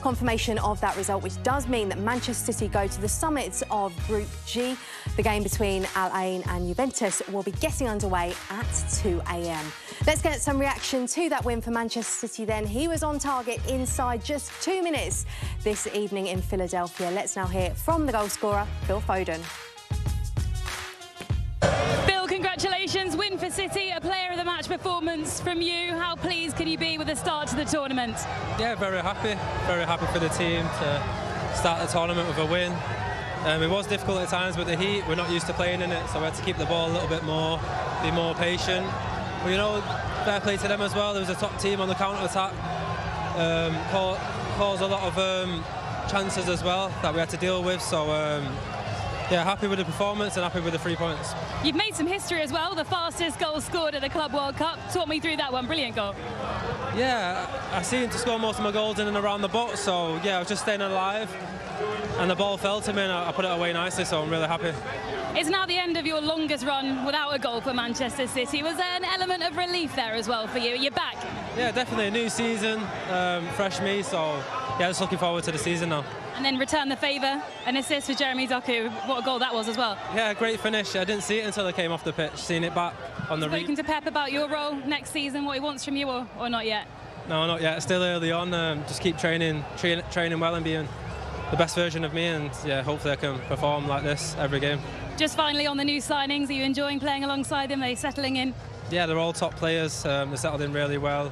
Confirmation of that result, which does mean that Manchester City go to the summit of Group G. The game between Al Ain and Juventus will be getting underway at 2 a.m. Let's get some reaction to that win for Manchester City then. He was on target inside just 2 minutes this evening in Philadelphia. Let's now hear from the goal scorer, Phil Foden. Congratulations, win for City, a player of the match performance from you. How pleased can you be with the start to the tournament? Yeah, very happy for the team to start the tournament with a win. It was difficult at times with the heat, we're not used to playing in it, so we had to keep the ball a little bit more, be more patient. But, you know, fair play to them as well. There was a top team on the counter-attack, caused a lot of chances as well that we had to deal with, so yeah, happy with the performance and happy with the 3 points. You've made some history as well, the fastest goal scored at the Club World Cup. Talk me through that one, brilliant goal. Yeah, I seem to score most of my goals in and around the box, so yeah, I was just staying alive and the ball fell to me and I put it away nicely, so I'm really happy. It's now the end of your longest run without a goal for Manchester City. Was there an element of relief there as well for you? You're back? Yeah, definitely, a new season, fresh me, so yeah, just looking forward to the season now. And then return the favour, an assist for Jérémy Doku. What a goal that was as well. Yeah, great finish. I didn't see it until I came off the pitch, seeing it back on the Speaking to Pep about your role next season, what he wants from you, or not yet? No, not yet. Still early on. Just keep training well and being the best version of me, and yeah, hopefully I can perform like this every game. Just finally on the new signings, are you enjoying playing alongside them? Are they settling in? Yeah, they're all top players. They're settled in really well.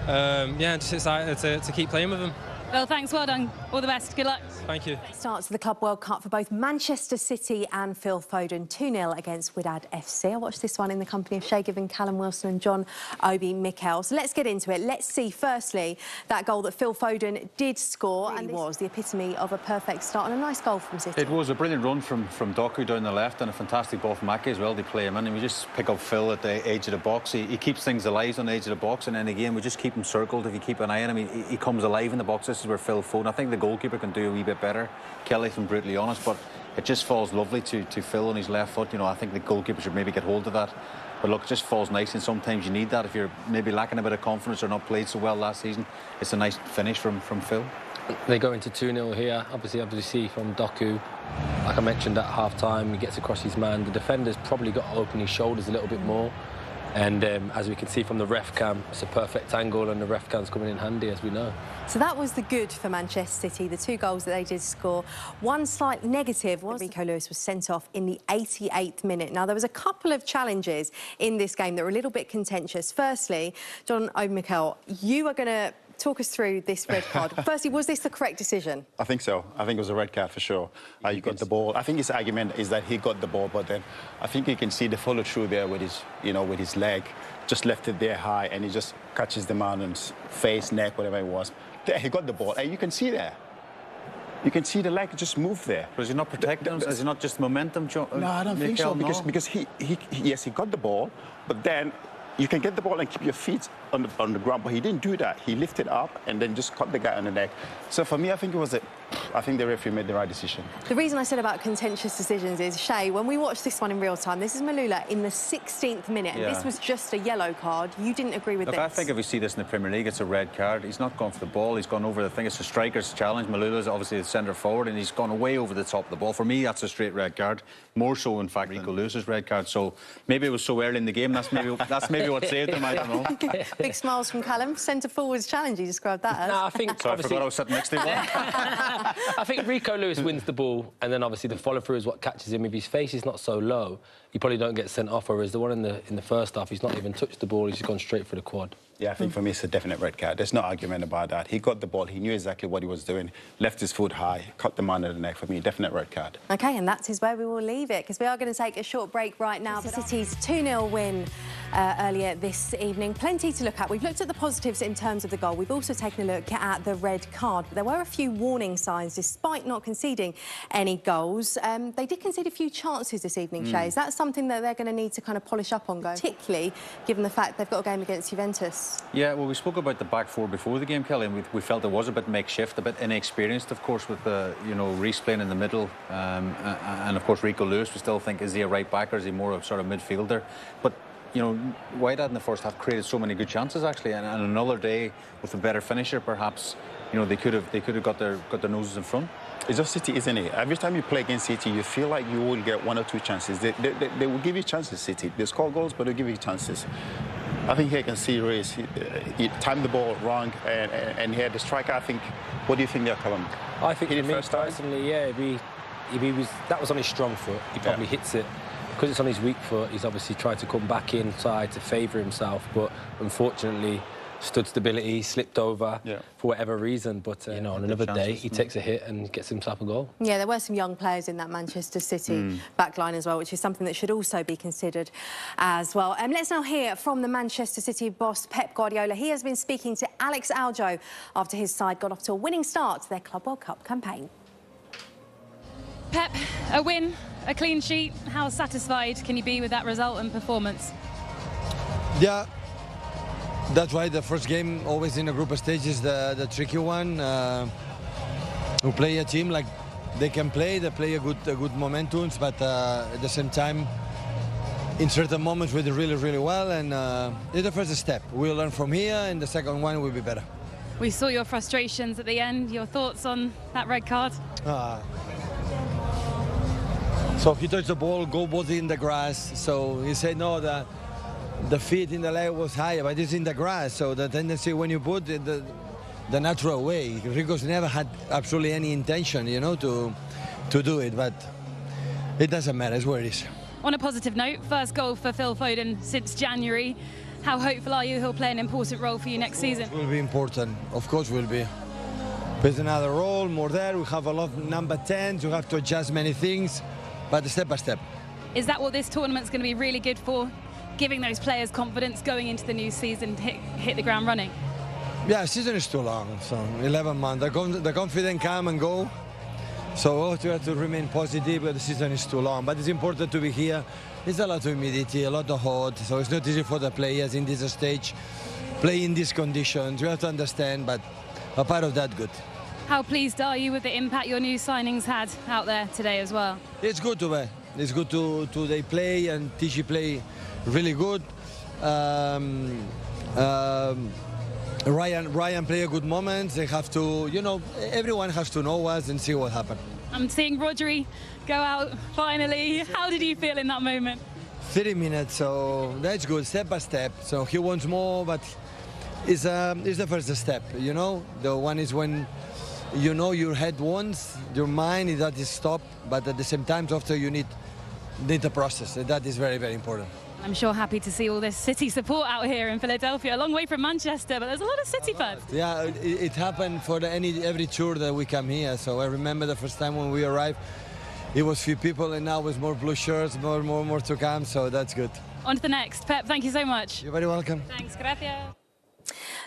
Yeah, just excited to keep playing with them. Well, thanks, well done. All the best, good luck. Thank you. Starts the Club World Cup for both Manchester City and Phil Foden, 2-0 against Wydad FC. I watched this one in the company of Shay Given, Callum Wilson and John Obi Mikel. So let's get into it. Let's see, firstly, that goal that Phil Foden did score, and it was the epitome of a perfect start and a nice goal from City. It was a brilliant run from Doku down the left and a fantastic ball from Ake as well. They play him in and we just pick up Phil at the edge of the box. He keeps things alive on the edge of the box, and then again we just keep him circled. If you keep an eye on him, he comes alive in the box. This is where Phil Foden, I think the goalkeeper can do a wee bit better, Kelly, if I'm brutally honest, but it just falls lovely to Phil on his left foot. You know, I think the goalkeeper should maybe get hold of that. But look, it just falls nice, and sometimes you need that if you're maybe lacking a bit of confidence or not played so well last season. It's a nice finish from Phil. They go into 2-0 here. Obviously from Doku. Like I mentioned at half-time, he gets across his man. The defender's probably got to open his shoulders a little bit more. And as we can see from the ref cam, it's a perfect angle and the ref cam's coming in handy, as we know. So that was the good for Manchester City, the 2 goals that they did score. One slight negative was Rico Lewis was sent off in the 88th minute. Now, there was a couple of challenges in this game that were a little bit contentious. Firstly, John Obi Mikel, you are going to talk us through this red card. Firstly, was this the correct decision? I think so. I think it was a red card for sure. You got the ball. I think his argument is that he got the ball, but then I think you can see the follow through there with his, with his leg. Just left it there high, and he just catches the man on his face, neck, whatever it was. There, he got the ball, and you can see there. You can see the leg just move there. Was he not protecting him? Is it not just momentum, John? No, I don't think so, because yes, he got the ball, but then you can get the ball and keep your feet on the ground, but he didn't do that. He lifted up and then just caught the guy on the neck. So for me, I think the referee made the right decision. The reason I said about contentious decisions is, Shay, when we watched this one in real time, this is Malula in the 16th minute, and this was just a yellow card. You didn't agree with this? I think if we see this in the Premier League, it's a red card. He's not gone for the ball, he's gone over the thing. It's a striker's challenge. Malula's obviously the centre forward, and he's gone way over the top of the ball. For me, that's a straight red card. More so, in fact, Rico Lewis's red card. So maybe it was so early in the game, that's maybe what saved him, I don't know. Big smiles from Callum. Centre forwards challenge, you described that as. No, I think so I forgot I was sitting next to him. I think Rico Lewis wins the ball, and then obviously the follow-through is what catches him. If his face is not so low, he probably don't get sent off, whereas the one in the first half, he's not even touched the ball, he's just gone straight for the quad. Yeah, I think for me it's a definite red card. There's no argument about that. He got the ball, he knew exactly what he was doing, left his foot high, cut the man in the neck. For me, definite red card. OK, and that is where we will leave it, because we are going to take a short break right now. The City's 2-0 win earlier this evening. Plenty to look at. We've looked at the positives in terms of the goal. We've also taken a look at the red card. But there were a few warning signs, despite not conceding any goals. They did concede a few chances this evening, Shay. Is that something that they're going to need to kind of polish up on, particularly given the fact they've got a game against Juventus? Yeah, well, we spoke about the back four before the game, Kelly, and we felt it was a bit makeshift, a bit inexperienced, of course, with Reece playing in the middle, and of course Rico Lewis. We still think, is he a right back or is he more of sort of midfielder? But Wydad in the first half created so many good chances, actually, and another day with a better finisher, perhaps, you know, they could have got their noses in front. It's just City, isn't it? Every time you play against City, you feel like you will get 1 or 2 chances. They will give you chances, City. They score goals, but they'll give you chances. I think here you can see Reece. He timed the ball wrong, and here the striker, I think, what do you think they're coming? I think for me personally, yeah, that was on his strong foot. He probably hits it. Because it's on his weak foot, he's obviously tried to come back inside to favour himself, but unfortunately stood stability, slipped over for whatever reason. But, you know, on another day, he takes a hit and gets himself a goal. Yeah, there were some young players in that Manchester City backline as well, which is something that should also be considered as well. Let's now hear from the Manchester City boss, Pep Guardiola. He has been speaking to Alex Aljo after his side got off to a winning start to their Club World Cup campaign. Pep, a win, a clean sheet. How satisfied can you be with that result and performance? Yeah, that's right. The first game, always in the group stage, is the tricky one. We play a team like they can play. They play a good momentums, but at the same time, in certain moments, we did really well. And it's the first step. We'll learn from here, and the second one will be better. We saw your frustrations at the end. Your thoughts on that red card? So he touched the ball, goal was in the grass. So he said, no, the feet in the leg was higher, but it's in the grass. So the tendency when you put it the natural way, Rico's never had absolutely any intention, you know, to do it, but it doesn't matter, it's where it is. On a positive note, first goal for Phil Foden since January. How hopeful are you he'll play an important role for you next season? It will be important, of course will be. There's another role, more there, we have a lot of number 10s, we have to adjust many things, but step by step. Is that what this tournament's going to be really good for? Giving those players confidence going into the new season, hit the ground running? Yeah, the season is too long, so 11 months. The confidence come and go. So we have to remain positive, but the season is too long. But it's important to be here. It's a lot of humidity, a lot of hot, so it's not easy for the players in this stage. Play in these conditions, you have to understand, but a part of that, good. How pleased are you with the impact your new signings had out there today as well? It's good to be. It's good to they play, and TG play really good. Ryan play a good moment. They have to, you know, everyone has to know us and see what happened. I'm seeing Rodri go out finally. How did you feel in that moment? 30 minutes, so that's good, step by step. So he wants more, but it's the first step, you know? The one is when you know your head wants, your mind is that is stop, but at the same time, after you need a process. That is very important. I'm sure happy to see all this City support out here in Philadelphia, a long way from Manchester, but there's a lot of City fans. Yeah, it happened for every tour that we come here. So I remember the first time when we arrived, it was few people, and now it's more blue shirts, more to come. So that's good. On to the next. Pep, thank you so much. You're very welcome. Thanks, gracias.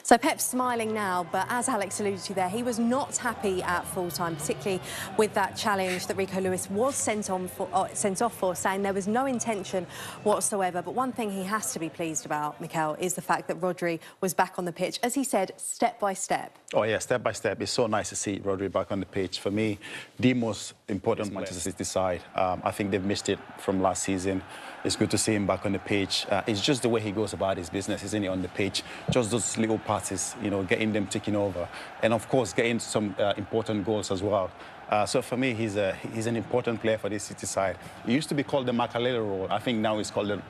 So Pep's smiling now, but as Alex alluded to there, he was not happy at full-time, particularly with that challenge that Rico Lewis was sent off for, saying there was no intention whatsoever. But one thing he has to be pleased about, Mikel, is the fact that Rodri was back on the pitch, as he said, step by step. Oh, yeah, step by step. It's so nice to see Rodri back on the pitch. For me, the most important Manchester City side. I think they've missed it from last season. It's good to see him back on the pitch. It's just the way he goes about his business, isn't he, on the pitch? Just those little passes, you know, getting them ticking over. And, of course, getting some important goals as well. So, for me, he's an important player for this City side. He used to be called the Makalele role. I think now it's called the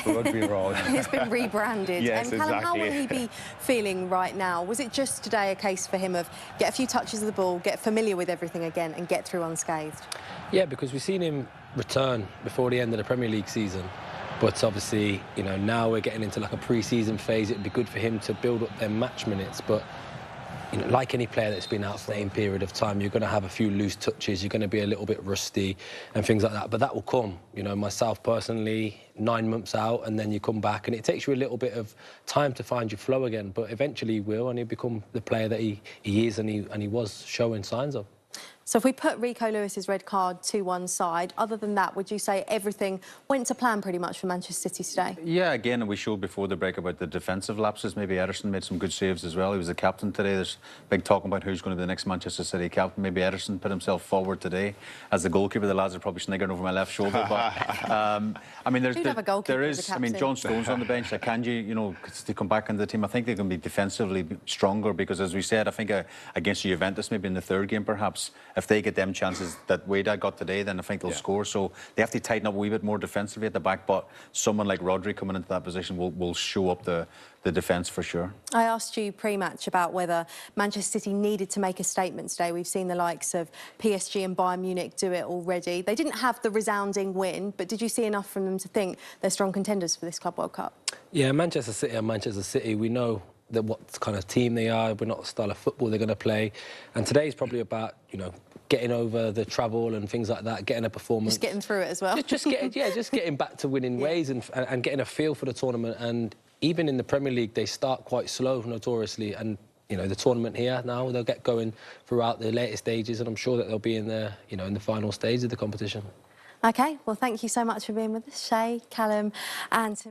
Rodri role. It's been rebranded. Yes, and Callum, exactly. how will he be feeling right now? Was it just today a case for him of get a few touches of the ball, get familiar with everything again and get through unscathed? Yeah, because we've seen him return before the end of the Premier League season. But obviously, you know, now we're getting into like a pre-season phase. It'd be good for him to build up their match minutes. But, you know, like any player that's been out for the same period of time, you're going to have a few loose touches. You're going to be a little bit rusty and things like that. But that will come. You know, myself personally, 9 months out, and then you come back, and it takes you a little bit of time to find your flow again. But eventually he will, and he'll become the player that he is and he was showing signs of. So if we put Rico Lewis's red card to one side, other than that, would you say everything went to plan pretty much for Manchester City today? Yeah, again, we showed before the break about the defensive lapses. Maybe Ederson made some good saves as well. He was the captain today. There's big talk about who's going to be the next Manchester City captain. Maybe Ederson put himself forward today as the goalkeeper. The lads are probably sniggering over my left shoulder. But I mean, there is. I mean, John Stones on the bench. Akanji, you know, to come back into the team. I think they can be defensively stronger because, as we said, I think against Juventus, maybe in the third game, perhaps, if they get them chances that Wydad got today, then I think they'll score. So they have to tighten up a wee bit more defensively at the back. But someone like Rodri coming into that position will show up the defence for sure. I asked you pre-match about whether Manchester City needed to make a statement today. We've seen the likes of PSG and Bayern Munich do it already. They didn't have the resounding win, but did you see enough from them to think they're strong contenders for this Club World Cup? Yeah, Manchester City are Manchester City. We know that what kind of team they are. We're not the style of football they're going to play. And today is probably about, you know, getting over the travel and things like that, getting a performance. Just getting through it as well. Just getting back to winning ways and getting a feel for the tournament. And even in the Premier League, they start quite slow, notoriously. And, you know, the tournament here now, they'll get going throughout the later stages. And I'm sure that they'll be in the, you know, in the final stage of the competition. OK, well, thank you so much for being with us, Shay, Callum and...